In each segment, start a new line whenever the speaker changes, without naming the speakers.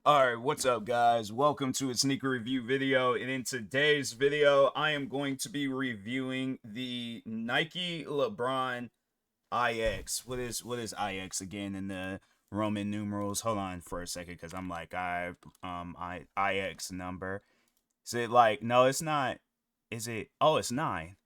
Alright, what's up guys? Welcome to a sneaker review video, and in today's video I am going to be reviewing the Nike LeBron IX. What is IX again in the Roman numerals? Hold on for a second because I'm like IX number. Is it like, no, it's not. Is it? Oh, it's 9.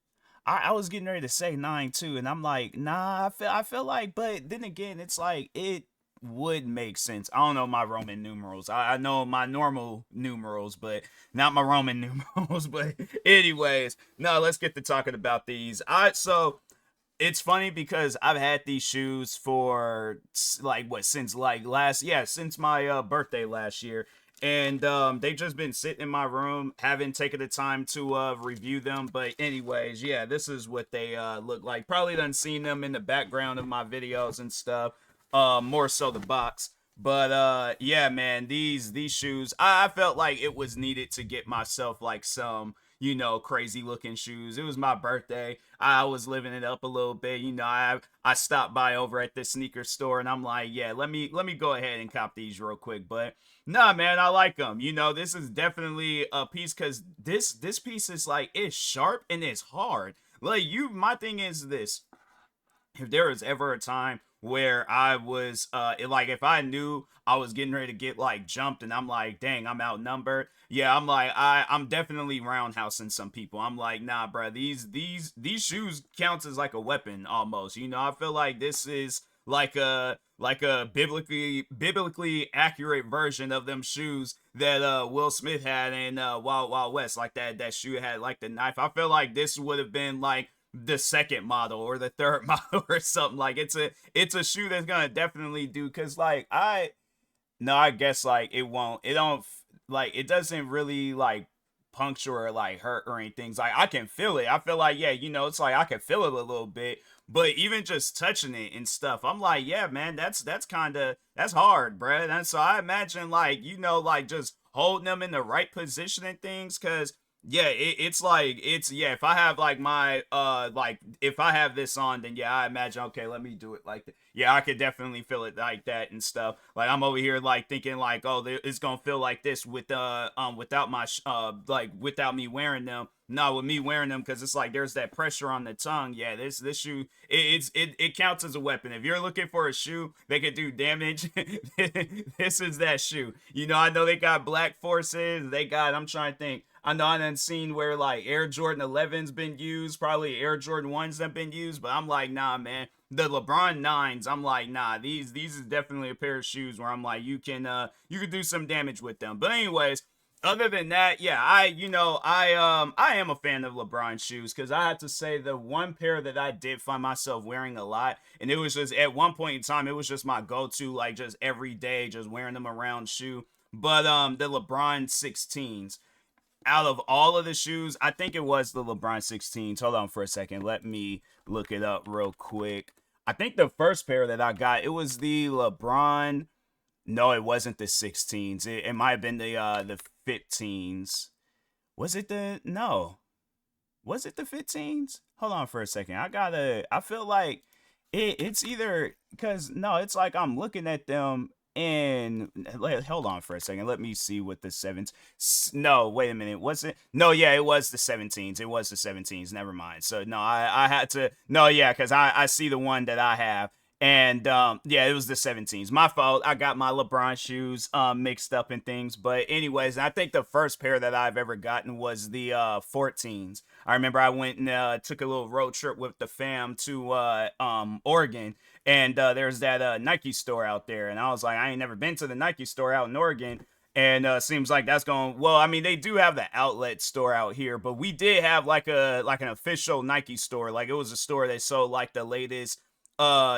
I was getting ready to say 9 too, and I'm like, nah, I feel like, but then again, it's like it would make sense. I don't know my Roman numerals. I know my normal numerals, but not my Roman numerals. But anyways, no, let's get to talking about these. So it's funny because I've had these shoes for like what, since like since my birthday last year, and they've just been sitting in my room. Haven't taken the time to review them, but anyways, yeah, this is what they look like. Probably done seen them in the background of my videos and stuff, more so the box. But yeah, man, these shoes, I felt like it was needed to get myself like some, crazy looking shoes. It was my birthday. I was living it up a little bit. I stopped by over at this sneaker store, and I'm like, yeah, let me go ahead and cop these real quick. But nah, man, I like them. This is definitely a piece, because this piece is like, it's sharp and it's hard. Like, my thing is this: if there was ever a time where I was like, if I knew I was getting ready to get like jumped and I'm like, dang, I'm outnumbered, yeah, I'm like, I'm definitely roundhousing some people. I'm like, nah, bro, these shoes counts as like a weapon almost. I feel like this is like a biblically accurate version of them shoes that Will Smith had in Wild Wild West. Like that shoe had like the knife. I feel like this would have been like the second model or the third model or something. Like, it's a shoe that's gonna definitely do, because like I guess like it don't, like, it doesn't really like puncture or like hurt or anything. It's like I can feel it. I feel like, yeah, it's like I can feel it a little bit, but even just touching it and stuff, I'm like, yeah, man, that's kind of, that's hard, bruh. And so I imagine, like, like just holding them in the right position and things, because yeah, it's like, it's, yeah, if I have like my like, if I have this on, then yeah, I imagine, okay, let me do it like that. Yeah, I could definitely feel it like that and stuff. Like, I'm over here like thinking like, oh, it's gonna feel like this with without my like, without me wearing them. No, with me wearing them, because it's like there's that pressure on the tongue. Yeah, this shoe, it counts as a weapon. If you're looking for a shoe that could do damage, this is that shoe. I know they got Black Forces. They got, I'm trying to think. I know I done seen where like Air Jordan 11's been used, probably Air Jordan 1's have been used, but I'm like, nah, man. The LeBron 9's, I'm like, nah, these is definitely a pair of shoes where I'm like, you could do some damage with them. But anyways, other than that, yeah, I am a fan of LeBron shoes, because I have to say, the one pair that I did find myself wearing a lot, and it was just at one point in time, it was just my go-to, like, just every day, just wearing them around shoe. But the LeBron 16s, out of all of the shoes, I think it was the LeBron 16s. Hold on for a second. Let me look it up real quick. I think the first pair that I got, it was the LeBron. No, it wasn't the 16s. It might have been the 15s. Was it the, no? Was it the 15s? Hold on for a second. I feel like it's either, because no, it's like I'm looking at them, and hold on for a second. Let me see what the sevens. No, wait a minute. Was it? No, yeah, it was the 17s. It was the 17s. Never mind. So no, I had to, no, yeah, because I see the one that I have. And yeah, it was the 17s. My fault. I got my LeBron shoes mixed up and things. But anyways, I think the first pair that I've ever gotten was the 14s. I remember I went and took a little road trip with the fam to Oregon, and there's that Nike store out there, and I was like, I ain't never been to the Nike store out in Oregon. And seems like that's going well. I mean, they do have the outlet store out here, but we did have like an official Nike store. Like, it was a store that sold like the latest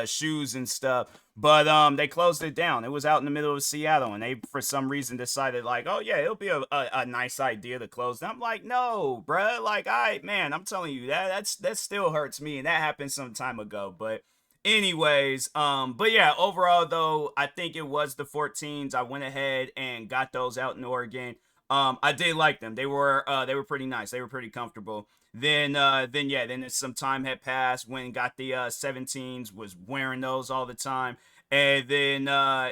shoes and stuff, but they closed it down. It was out in the middle of Seattle, and they for some reason decided like, oh yeah, it'll be a nice idea to close. And I'm like, no, bruh, like, man, I'm telling you, that still hurts me, and that happened some time ago. But anyways, but yeah, overall though, I think it was the 14s. I went ahead and got those out in Oregon. I did like them. They were pretty nice. They were pretty comfortable. Then yeah, then some time had passed when got the 17s, was wearing those all the time. And then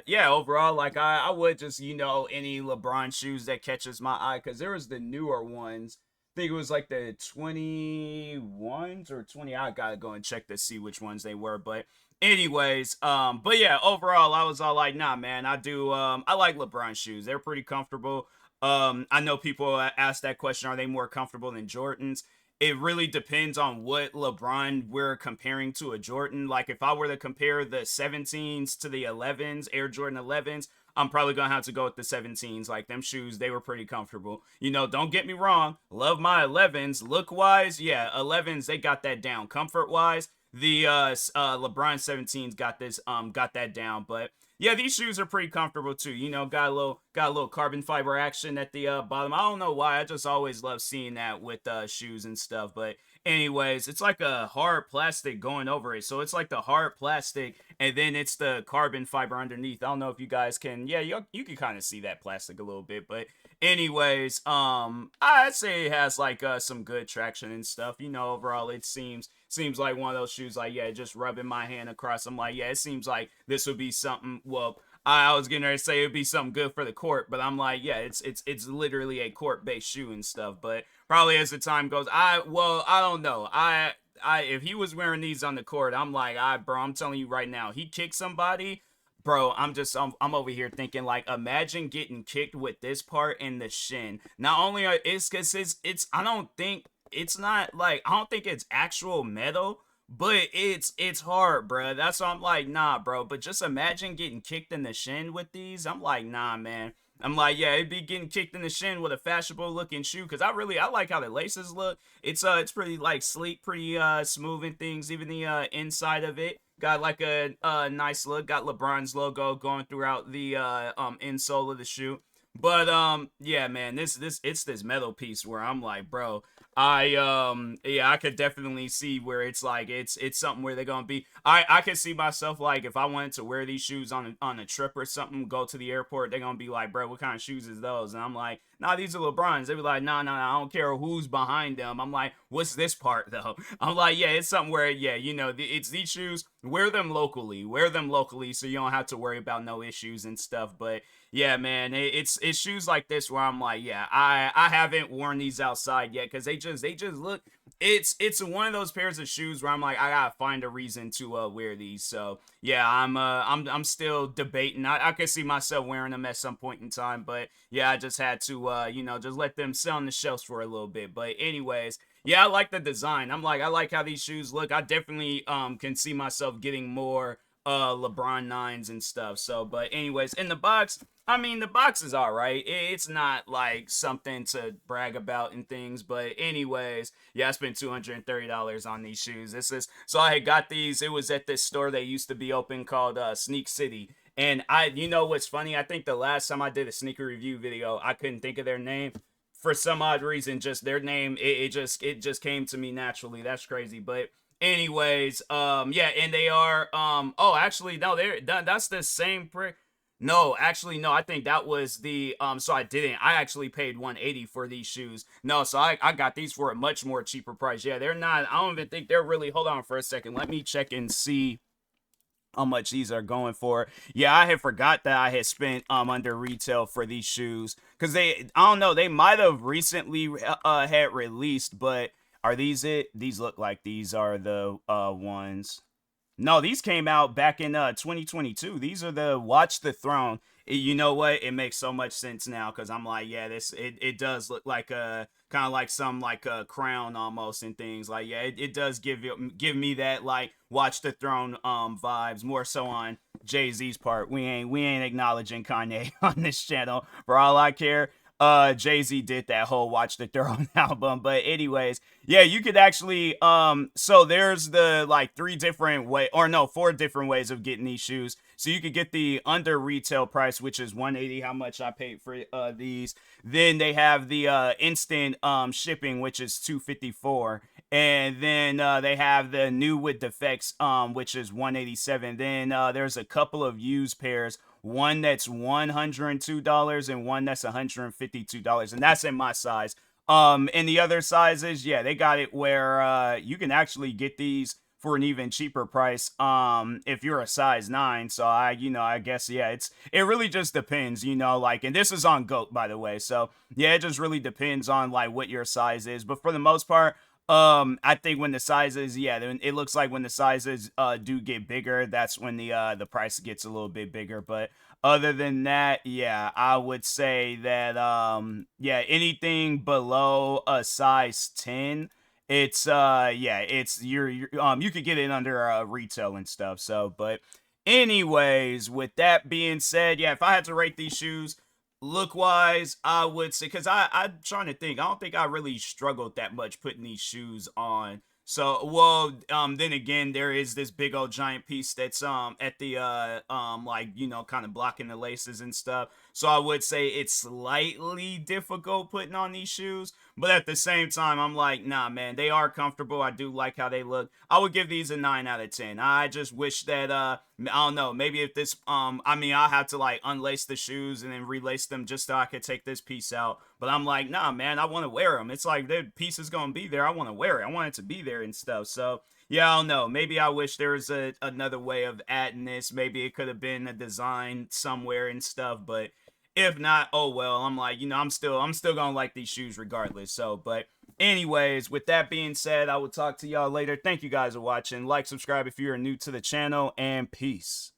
yeah, overall, like I would just, you know, any LeBron shoes that catches my eye, because there was the newer ones. I think it was like the 21s or 20. I gotta go and check to see which ones they were. But anyways, but yeah, overall I was all like, nah man, I like LeBron shoes. They're pretty comfortable. I know people ask that question, are they more comfortable than Jordans? It really depends on what LeBron we're comparing to a Jordan. Like if I were to compare the 17s to the 11s, Air Jordan 11s, I'm probably gonna have to go with the 17s. Like them shoes, they were pretty comfortable. You know, don't get me wrong, love my 11s. Look wise, yeah, 11s they got that down. Comfort wise, the LeBron 17s got that down. But yeah, these shoes are pretty comfortable too. You know, got a little carbon fiber action at the bottom. I don't know why. I just always love seeing that with shoes and stuff. But anyways, it's like a hard plastic going over it. So it's like the hard plastic and then it's the carbon fiber underneath. I don't know if you guys can. Yeah, you can kind of see that plastic a little bit. But anyways, I'd say it has like some good traction and stuff. You know, overall it seems like one of those shoes, like, yeah, just rubbing my hand across. I'm like, yeah, it seems like this would be something. Well, I was getting ready to say it'd be something good for the court, but I'm like, yeah, it's literally a court based shoe and stuff. But probably as the time goes, I don't know. If he was wearing these on the court, I'm like, bro, I'm telling you right now, he kicked somebody. Bro, I'm over here thinking like, imagine getting kicked with this part in the shin. Not only it's because it's I don't think it's not like I don't think it's actual metal, but it's hard, bro. That's why I'm like, nah, bro. But just imagine getting kicked in the shin with these. I'm like, nah, man. I'm like, yeah, it'd be getting kicked in the shin with a fashionable looking shoe, because I like how the laces look. It's pretty like sleek, pretty smooth and things. Even the inside of it got like a nice look. Got LeBron's logo going throughout the insole of the shoe. But yeah, man, it's this metal piece where I'm like, bro, yeah, I could definitely see where it's like it's something where they're gonna be. I could see myself like if I wanted to wear these shoes on a trip or something, go to the airport, they're gonna be like, bro, what kind of shoes is those? And I'm like, nah, these are LeBron's. They be like, nah, I don't care who's behind them. I'm like, what's this part though? I'm like, yeah, it's something where, yeah, you know, it's these shoes. Wear them locally, so you don't have to worry about no issues and stuff. But yeah, man, it's shoes like this where I'm like, yeah, I haven't worn these outside yet, because they just look. It's one of those pairs of shoes where I'm like, I gotta find a reason to wear these. So yeah, I'm still debating. I could see myself wearing them at some point in time, but yeah, I just had to you know, just let them sit on the shelves for a little bit. But anyways, yeah, I like the design. I like how these shoes look. I definitely can see myself getting more LeBron 9s and stuff. So, but anyways, in the box, I mean, the box is all right. It's not like something to brag about and things, but anyways, yeah, I spent $230 on these shoes. This is so I had got these. It was at this store that used to be open called Sneak City. And you know what's funny? I think the last time I did a sneaker review video, I couldn't think of their name for some odd reason. Just their name, it just came to me naturally. That's crazy, but anyways, yeah, and they are oh, actually no, that's the same prick. No, actually, no. I think that was the so I didn't. I actually paid 180 for these shoes. No, so I got these for a much more cheaper price. Yeah, they're not. I don't even think they're really. Hold on for a second. Let me check and see how much these are going for. Yeah, I had forgot that I had spent under retail for these shoes, because I don't know, they might have recently had released, but are these it? These look like these are the ones. No, these came out back in 2022. These are the Watch the Throne. You know what? It makes so much sense now, because I'm like, yeah, it does look like a kind of like some like a crown almost and things. Like, yeah, it does give me that like Watch the Throne vibes, more so on Jay-Z's part. We ain't acknowledging Kanye on this channel. For all I care, Jay-Z did that whole Watch the Throne album. But anyways, yeah, you could actually so there's the like four different ways of getting these shoes. So you could get the under retail price, which is 180, how much I paid for these. Then they have the instant shipping, which is 254. And then they have the new with defects, which is 187. Then there's a couple of used pairs, one that's $102 and one that's $152, and that's in my size. And the other sizes, yeah, they got it where you can actually get these for an even cheaper price if you're a size 9. So I guess yeah, it really just depends, like, and this is on GOAT, by the way. So yeah, it just really depends on like what your size is, but for the most part, I think when the sizes, yeah, then it looks like when the sizes do get bigger, that's when the price gets a little bit bigger. But other than that, yeah, I would say that yeah, anything below a size 10, it's yeah, it's you could get it under retail and stuff. So, but anyways, with that being said, yeah, if I had to rate these shoes look wise, I would say, because I'm trying to think, I don't think I really struggled that much putting these shoes on. So well, then again, there is this big old giant piece that's at the like, kind of blocking the laces and stuff. So I would say it's slightly difficult putting on these shoes, but at the same time, I'm like, nah, man, they are comfortable. I do like how they look. I would give these a 9 out of 10. I just wish that I don't know, maybe if this I mean, I'll have to like unlace the shoes and then relace them just so I could take this piece out. But I'm like, nah, man, I want to wear them. It's like the piece is gonna be there. I want to wear it. I want it to be there and stuff. So yeah, I don't know. Maybe I wish there was another way of adding this. Maybe it could have been a design somewhere and stuff. But if not, oh well. I'm like, I'm still gonna like these shoes regardless. So, but anyways, with that being said, I will talk to y'all later. Thank you guys for watching. Like, subscribe if you are new to the channel, and peace.